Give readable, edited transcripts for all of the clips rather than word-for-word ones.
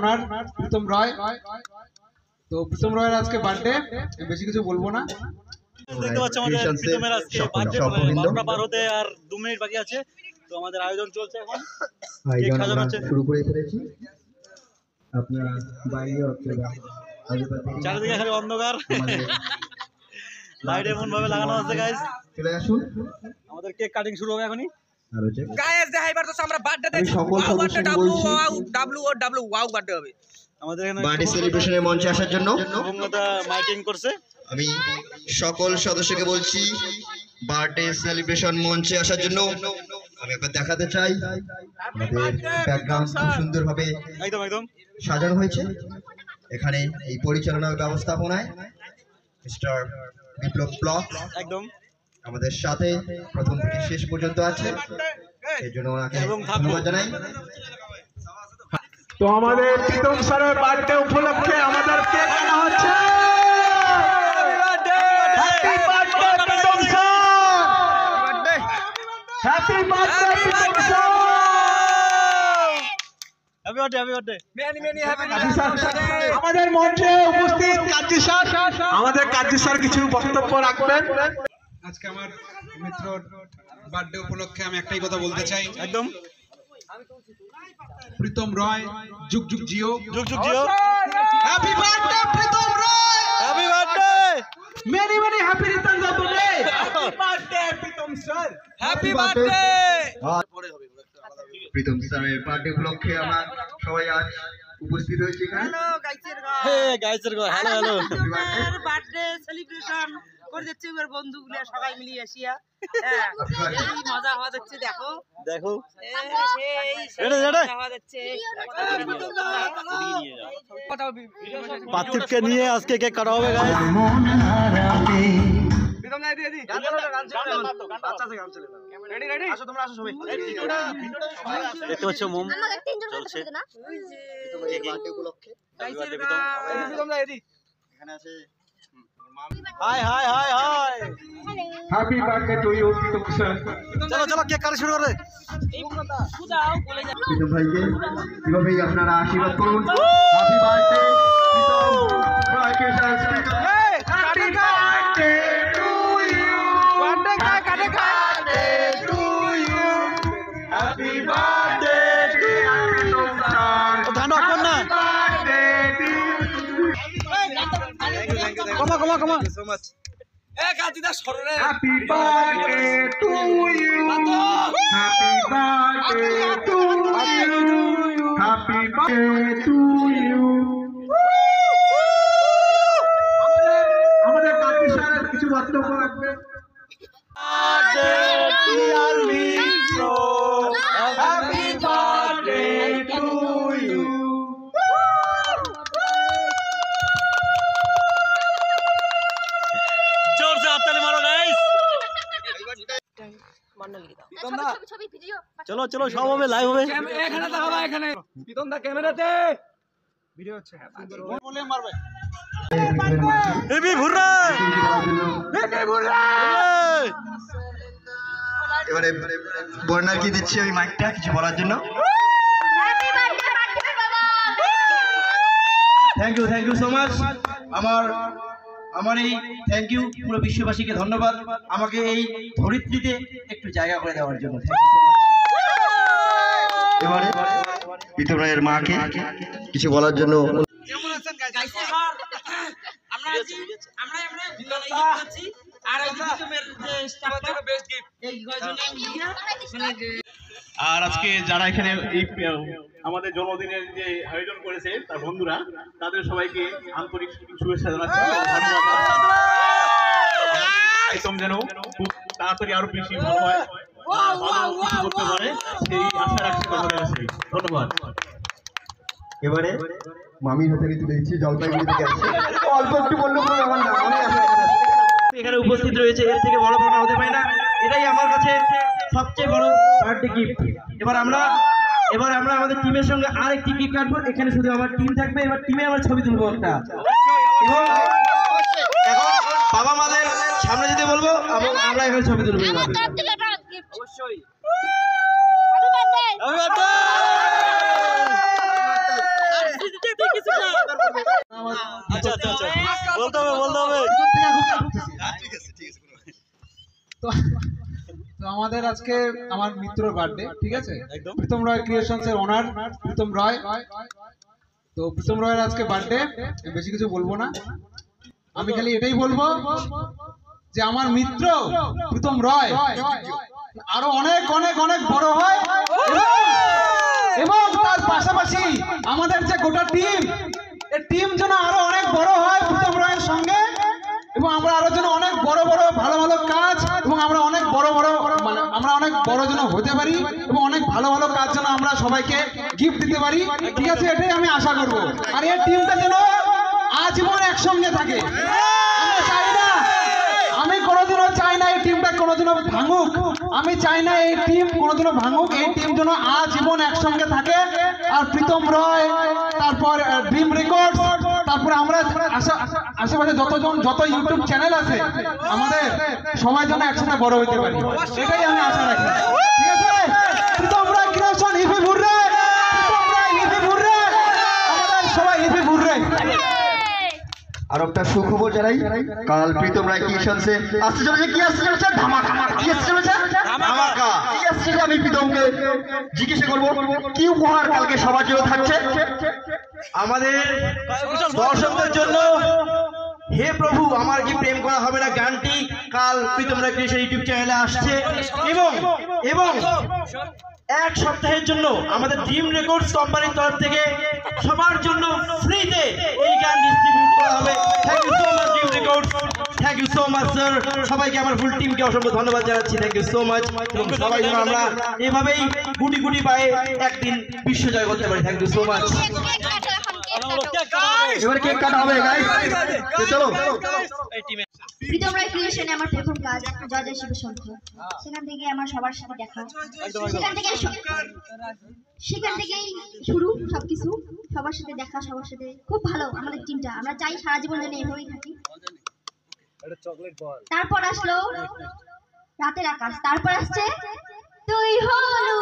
ওনার প্রীতম রয়। তো প্রীতম রয়ের আজকে বার্থডে, বেশি কিছু বলবো না। দেখতে পাচ্ছ আমাদের প্রীতমের আজকে বার্থডে, 12টা পার হতে আর 2 মিনিট বাকি আছে। তো আমাদের আয়োজন চলছে এখন, কেক সাজানো হচ্ছে, শুরু করে ফেলেছি। আপনারা বাইরে অথবা চারিদিকে খালি অন্ধকার, লাইট এমন ভাবে লাগানো আছে গাইস। চলে আসুন, আমাদের কেক কাটিং শুরু হবে এখনই। গাইস দেখাই পারতেছ আমরা বার্থডে সকল সদস্যকে বলছি ডাব্লিউ ওয়াও বার্থডে হবে। আমাদের এখানে বার্থডে সেলিব্রেশনের মঞ্চে আসার জন্য শুভঙ্গতা মাইকিং করছে। আমি সকল সদস্যকে বলছি বার্থডে সেলিব্রেশন মঞ্চে আসার জন্য। আমি একবার দেখাতে চাই আমাদের ব্যাকগ্রাউন্ড খুব সুন্দরভাবে একদম একদম সাজানো হয়েছে। এখানে এই পরিচালনা ব্যবস্থাপনায় মিস্টার বিপ্লব ব্লক একদম আমাদের সাথে প্রথম থেকে শেষ পর্যন্ত আছে, সেই জন্য ওনাকে ধন্যবাদ জানাই। তো আমাদের প্রীতম স্যারের বার্থডে উপলক্ষে আমাদের কেক আনা হচ্ছে। Happy birthday Pritam sir, happy birthday Pritam sir, happy birthday, happy birthday. আমাদের মঞ্চে উপস্থিত কাজী স্যার, আমাদের কাজী স্যার কিছু বক্তব্য রাখবেন। আজকে আমার মিত্রর বার্থডে উপলক্ষে আমি একটাই কথা বলতে চাই, একদম প্রীতম রয় যুগ যুগ জিও, যুগ যুগ জিও। Happy birthday Pritam Roy, happy birthday, many many happy returns of the day. Happy birthday Pritam sir, happy birthday. Pritam স্যারের বার্থডে উপলক্ষে আমরা সবাই আজ উপস্থিত হয়েছি এখানে। হে গাইসের গো, হ্যালো হ্যালো। বার্থডে সেলিব্রেশন করে যাচ্ছে এবার বন্ধুগুলো সবাই মিলিয়ে আসিয়া। এই মজা হওয়া যাচ্ছে, দেখো দেখো সেই মজা হওয়া যাচ্ছে। পার্থিবকে নিয়ে আজকে কেক কাটা হবে গাইস। দেখতে পাচ্ছ মোম চলছে hi hi hi hi. Happy birthday to you Pritam sir. চলো চলো কেক কাটা শুরু করে। প্রীতম ভাইকে এভাবেই আপনারা আশীর্বাদ করুন। হ্যাপি বার্থডে প্রীতম রয় কেশাস Pritam. Happy birthday to you, birthday to you, happy birthday dear Pritam sir. ধান রাখুন না, কমা কমা কমা। Happy birthday to you, happy birthday to you, happy birthday to you. আমাদের কাকি স্যার কিছু বক্তব্য রাখবেন। Happy birthday to you. জোরসে হাততালি মারো গাইস। চলো চলো সব হবে, লাইভ হবে। এখানে দেখাবা, এখানে প্রীতম দা ক্যামেরাতে ভিডিও হচ্ছে। বলে মারবে এবি ভুররা, এবি ভুররা। এবারে বর্ণার কি দিচ্ছি আমি মাইকটা কিছু বলার জন্য। Thank you so much. আমার এই থ্যাংক ইউ পুরো বিশ্ববাসীকে ধন্যবাদ আমাকে এই ধরিত্রীতে একটু জায়গা করে দেওয়ার জন্য। এবারে প্রীতম রায়ের মাকে কিছু বলার জন্য। কেমন আছেন গাইস? আমরা যাচ্ছি আর এই প্রীতমের যে স্টাফটা বেস্ট গিফট এই গজনে মিলিয়া মানে। আর আজকে যারা এখানে এই আমাদের জন্মদিনের যে আয়োজন করেছে তার বন্ধুরা, তাদের সবাইকে আন্তরিক শুভেচ্ছা জানাচ্ছি। একদম যেন খুব তাড়াতাড়ি আরো বেশি ভালো হয়, করতে পারে সেই আশা রাখছি তোমাদের কাছে। ধন্যবাদ। এবারে মামির হাতে তুলে দিচ্ছি, জলপাইগুড়ি থেকে আসছে। অল্প একটু বললো এখানে উপস্থিত রয়েছে, এর থেকে বড় পাওনা হতে পারে না। এটাই আমার কাছে সবচেয়ে বড় বার্থডে গিফট। এবার আমরা আমাদের টিমের সঙ্গে আরেকটি কেক কাটবো। এখানে শুধু আমার টিম থাকবে, এবার টিমে আমার ছবি তুলবো একটা। এবং এখন বাবা মাদের সামনে যেতে বলবো এবং আমরা এখানে ছবি তুলবো। অবশ্যই হ্যাপি বার্থডে। আমার আচ্ছা আচ্ছা আচ্ছা বলতে হবে ভিতর থেকে খুব কাঁপতেছি। তো তো আমাদের আজকে আমার মিত্রর বার্থডে, ঠিক আছে? একদম। প্রীতম রয় ক্রিয়েশনস এর ওনার প্রীতম রয়। তো প্রীতম রয়ের আজকে বার্থডে, বেশি কিছু বলবো না, আমি খালি এটাই বলবো যে আমার মিত্র প্রীতম রয় আরো অনেক অনেক অনেক বড় হয় এবং তার পাশাপাশি আমাদের যে গোটা টিম, এই টিম যেন আরো অনেক বড় হয় প্রীতম রয়ের সঙ্গে, এবং আমরা আরো যেন অনেক বড় বড় ভালো ভালো কাজ এবং আমরা অনেক বড় বড় মানে আমরা অনেক বড় যেন হতে পারি এবং অনেক ভালো ভালো কাজ যেন আমরা সবাইকে গিফট দিতে পারি, ঠিক আছে? এটাই আমি আশা করব। আর এই টিমটা যেন আজীবন একসঙ্গে থাকে। আমি চাই না, আমি কোনোদিনও চাই না এই টিমটা কোনোদিনও ভাঙুক, আমি চাই না এই টিম কোনোদিনও ভাঙুক, এই টিম যেন আজীবন একসঙ্গে থাকে। আর প্রীতম রয়, তারপর ড্রিম রেকর্ডস, তারপর আমরা আশেপাশে যত ইউটিউব চ্যানেল আছে আমাদের, সবাই যেন একসাথে বড় হতে পারি, এটাই আমি আশা রাখি, ঠিক আছে? প্রীতম রয় ক্রিয়েশন হিপি ভুররে, প্রীতম রয় হিপি ভুররে, আমাদের সবাই হিপি ভুররে। আর একটা সুখবর জানাই, কাল প্রীতম রায় ক্রিয়েশনসে আসতে চলেছে, কি আসতে চলেছে? ধামাকা। কি আসতে চলেছে? ধামাকা। কি আসছে? আমি প্রীতমকে জিজ্ঞাসা করবো কি উপহার কালকে সবার জন্য থাকছে। আমাদের দর্শকদের জন্য হে প্রভু আমার কি প্রেম করা হবে না গানটি কাল প্রীতম রায় ক্রিয়েশন ইউটিউব চ্যানেলে আসছে, এবং এক সপ্তাহের জন্য আমাদের ড্রিম রেকর্ডস কোম্পানির তরফ থেকে সবার জন্য ফ্রিতে এই গান ডিস্ট্রিবিউট করা হবে। Thank you so much dream records, thank you so much sir. সবাইকে আমার ফুল টিমকে অসংখ্য ধন্যবাদ জানাচ্ছি, থ্যাংক ইউ সো মাচ। এবং সবাই যেন আমরা এভাবেই গুটি গুটি পায়ে একদিন বিশ্ব জয় করতে পারি। Thank you so much. এবারে কেক কাটা হবে গাইস, চলো। প্রীতম রায় ক্রিয়েশনে আমার প্রথম কাজ জয় জয় শিব শঙ্কর, সেখান থেকে আমার সবার সাথে দেখা, সেখান থেকেই শুরু সবকিছু, সবার সাথে দেখা, সবার সাথে খুব ভালো আমাদের টিমটা। আমরা চাই সারা জীবন যেন এভাবেই থাকি। তারপর আসলো রাতের আকাশ, তারপর আসছে তুই হলু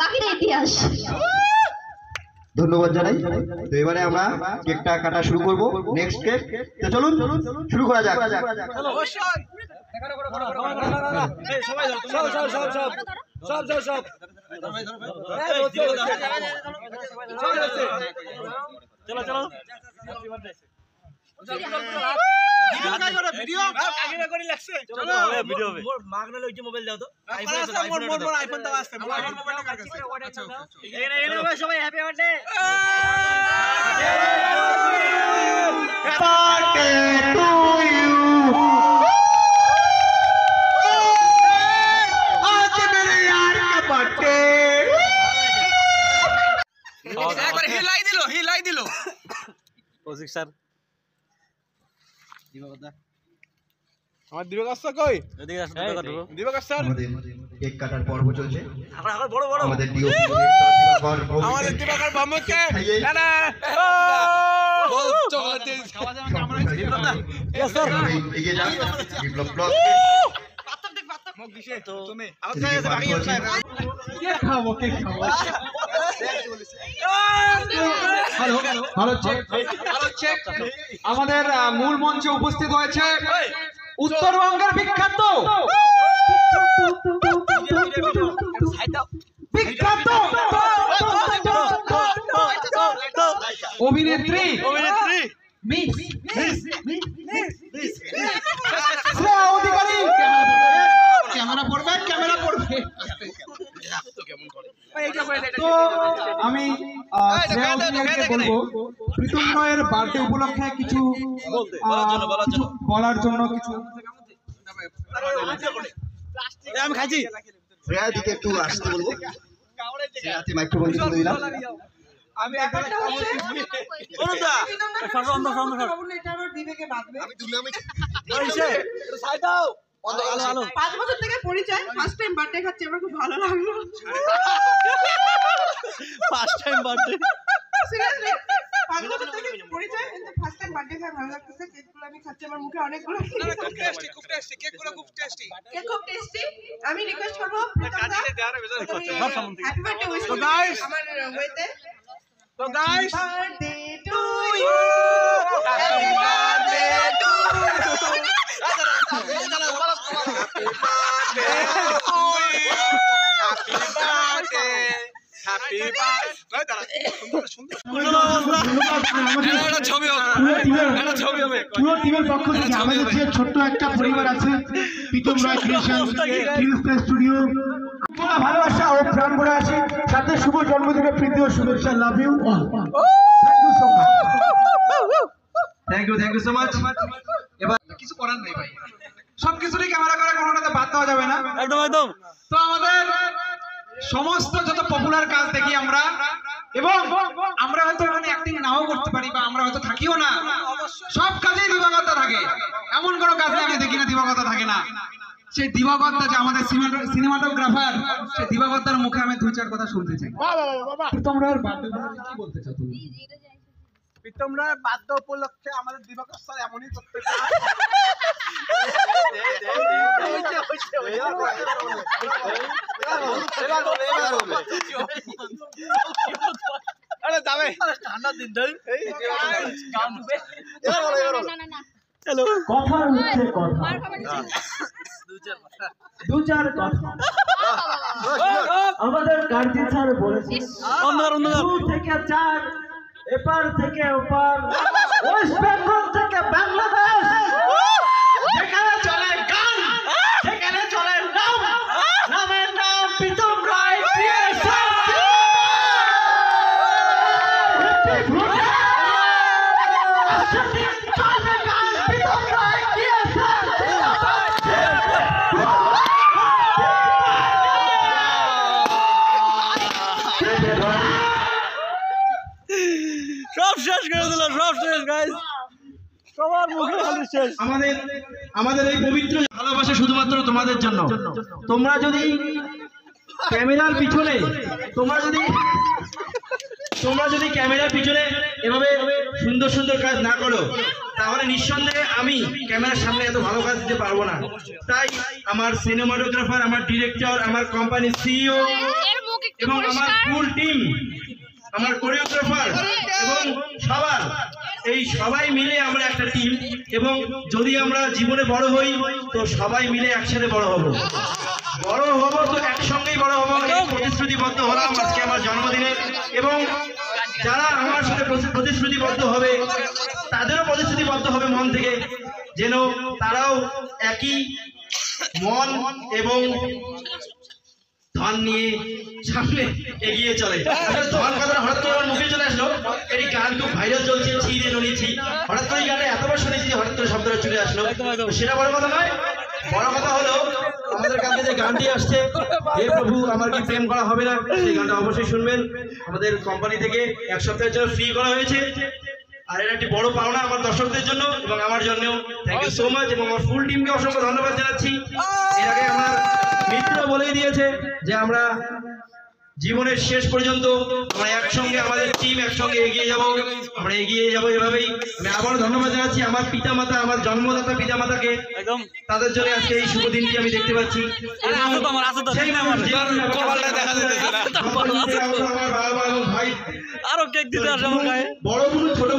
বাকিটা ইতিহাস। ধন্যবাদ জানাই। তো এবারে আমরা কেকটা কাটা শুরু করব, নেক্সট কেক। তো চলুন শুরু করা যাক। চলো চলো ভিডিও করে লাগছে, চলো ভিডিও হবে। মাগ না লইছে মোবাইল দাও তো, আইফোন দাও আসছে, মোবাইল কার কাছে? আচ্ছা এখানে সবাই happy birthday. Birthday to you, आज मेरे यार का बर्थडे। একবার হিলাই দিল কৌশিক স্যার আমার দিবক আসছে কই? এদিকে আসুন, ঢুকো। দিবক আসছে আমাদের কেক কাটার পর্ব চলছে। এখন বড় বড় আমাদের আমাদের দিবকার বামুকে না বল চকলেট খাওয়া যাবে আমরা এগিয়ে যান বিপ্লব ব্লগ। মুখ দিছে তো তুমি আমার কাছে আছে বাকি আছে কেক খাবো ভালো চেক। আমাদের মূল মঞ্চে উপস্থিত হয়েছে উত্তরবঙ্গের বিখ্যাত অভিনেত্রী শ্রেয়া অধিকারী। ক্যামেরা পড়বে তো আমি শ্রেয়া অধিকারীকে বলবো প্রীতম রয়ের বার্থডে উপলক্ষে কিছু বলার জন্য কিছু। আমি খাইছি। শ্রেয়া দিকে একটু আসতে বলবো, শ্রেয়াতে মাইক্রোফোন তুলে দিলাম। আমি আলো 5 বছর থেকে পরিচয়, ফার্স্ট টাইম বার্থডে খাচ্ছি, আমার খুব ভালো লাগলো। ফার্স্ট টাইম বার্থডে, সিরিয়াসলি 5 বছর থেকে পরিচয়, কিন্তু ফার্স্ট টাইম বার্থডে খাই ভালো লাগতেছে। কেকগুলো আমি খাচ্ছি, আমার মুখে অনেকগুলো খুব টেস্টি, খুব টেস্টি, কেকগুলো খুব টেস্টি। কেক খুব টেস্টি। আমি রিকোয়েস্ট করব happy birthday wish So guys, আমার ওয়েতে। So guys, birthday to you, happy birthday to পুরো টিমের পক্ষ থেকে আমাদের যে ছোট্ট একটা পরিবার আছে প্রীতম রায় ক্রিয়েশন স্টুডিও, ভালোবাসা ও প্রাণ ভরে আছে, সাথে শুভ জন্মদিনের প্রীতি ও শুভেচ্ছা। Love you all. Thank you so much. এবার কিছু করার নেই ভাই, সবকিছুরই ক্যামেরা করে কোনোটাতে বাদ দেওয়া যাবে না। একদম একদম। তো আমাদের সমস্ত যত পপুলার কাজ দেখি আমরা, এবং আমরা হয়তো এখানে অ্যাক্টিং নাও করতে পারি বা আমরা হয়তো থাকিও না, সব কাজেই দিবাগতটা থাকে। এমন কোনো কাজে আমি দেখি না দিবাগতটা থাকে না। সেই দিবাগতটা যে আমাদের সিনেমাটোগ্রাফার, সেই দিবাগতটার মুখে আমি 2-4 কথা শুনতে চাই। তোমরা বার্থডে কি বলতে চাও তুমি? তোমরা বার্থডে উপলক্ষে আমাদের দিবাকর স্যার এমনই করতে চায়। আরে যাবে ঠান্ডার দিন ধরে হ্যালো, কথা হচ্ছে কথা, 2-4 কথা। আমাদের কার্তিক স্যার বলেছে অন্ধকার অন্ধকার 2 থেকে 4, এপার থেকে ওপার, ওয়েস্ট বেঙ্গল থেকে বাংলাদেশ, যেখানে চলে গান, সেখানে চলে নাম, নামের নাম প্রীতম রায় ক্রিয়েশন। সব শেষ করে দিল, সব শেষ গাইস, সবার মুখে খালি শেষ। আমাদের এই পবিত্র ভালোবাসা শুধুমাত্র তোমাদের জন্য। তোমরা যদি ক্যামেরার পিছনে ক্যামেরার পিছনে এভাবে সুন্দর সুন্দর কাজ না করো, তাহলে নিঃসন্দেহে আমি ক্যামেরার সামনে এত ভালো কাজ দিতে পারবো না। তাই আমার সিনেমাটোগ্রাফার, আমার ডিরেক্টর, আমার কোম্পানির সিইও এবং আমার ফুল টিম, আমার কোরিওগ্রাফার এবং সবাই মিলে আমরা একটা টিম, এবং যদি আমরা জীবনে বড় হই তো সবাই মিলে একসাথে বড় হব তো একসঙ্গেই বড় হব। এই প্রতিশ্রুতিবদ্ধ হলাম আজকে আমার জন্মদিনে, এবং যারা আমার সাথে প্রতিশ্রুতিবদ্ধ হবে তাদেরও প্রতিশ্রুতিবদ্ধ হবে মন থেকে, যেন তারাও একই মন এবং ধন নিয়ে সামনে এগিয়ে চলে। ধন কথাটা হঠাৎ করে আমার মুখে চলে আসলো। এই গান খুব ভাইরাল চলছে, ছিঁড়ে নড়িয়েছি, হঠাৎ করে গানটা এতবার শুনেছি যে হঠাৎ করে শব্দটা চলে আসলো। সেটা বড় কথা নয়, বড় কথা হলো আমাদের কাছে যে গানটি আসছে, হে প্রভু আমার কি প্রেম করা হবে না, সেই গানটা অবশ্যই শুনবেন। আমাদের কোম্পানি থেকে 1 সপ্তাহের জন্য ফ্রি করা হয়েছে, আর এটা একটি বড় পাওনা আমার দর্শকদের জন্য এবং আমার জন্যও। থ্যাংক ইউ সো মাচ, এবং আমার ফুল টিমকে অসংখ্য ধন্যবাদ জানাচ্ছি। এর আগে আমার মিত্র বলেই দিয়েছে যে আমরা জীবনের শেষ পর্যন্ত আমরা একসঙ্গে, আমাদের টিম একসঙ্গে এগিয়ে যাব, আমরা এগিয়ে যাব এভাবেই। আমি আবারও ধন্যবাদ জানাচ্ছি আমার পিতামাতা, আমার জন্মদাতা পিতামাতাকে, একদম তাদের জন্য আজকে এই শুভ দিনটি আমি দেখতে পাচ্ছি। আরো কেক দিতে আসে আমার গায়ে, বড় ছোট